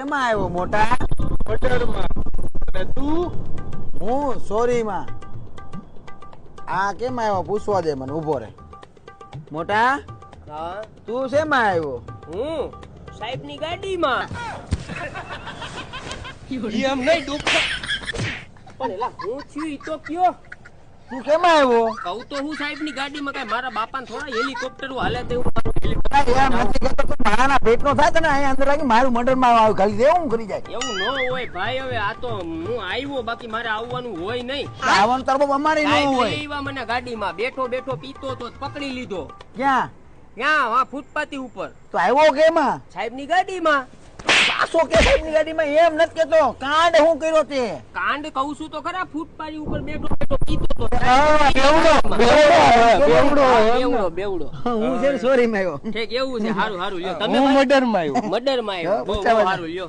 કેમાં આવ્યો મોટા? મર્ડરમાં. અને તું? હું સોરીમાં. આ કેમ આવ્યો પૂછવા દે મને, ઉભો રે. મોટા હા તું શેમાં આવ્યો? હું સાહેબની ગાડીમાં. ઈ એમ નહીં ડૂબતા. પણ એલા હું છું ઈ તો કયો. તું કેમાં આવ્યો? કહું તો હું સાહેબની ગાડીમાં, કઈ મારા બાપાને થોડા હેલિકોપ્ટર હાલે તે યાર નથી કહેતો, તું મારાના પેટનો થાય તને અહીંયા અંદર લાગી મારું મર્ડરમાં આવે ખાલી દે હું કરી જાય. એવું ન હોય ભાઈ. હવે આ તો હું આવ્યો, બાકી મારે આવવાનું હોય નહીં. આવવાનું તરબો અમારી ન સાહેબ હોય. લઈ આવ્યા મને ગાડીમાં, બેઠો બેઠો પીતો તો પકડી લીધો. ક્યાં? ક્યાં? હા ફૂટપાથી ઉપર. તો આવ્યો કેમાં? સાહેબની ગાડીમાં. પાછો કે સાહેબની ગાડીમાં એમ નથી કેતો, કાંડ હું કર્યો તે? કાંડ કહું છું તો ખરા, ફૂટપાથી ઉપર બેઠો બેઠો પીતો તો. બેવડો. હું છે સોરી માં આવ્યો. ઠીક એવું છે. સારું સારું લ્યો. તમે હું મર્ડરમાં આવ્યો. મર્ડરમાં આવ્યો. બહુ સારું લ્યો.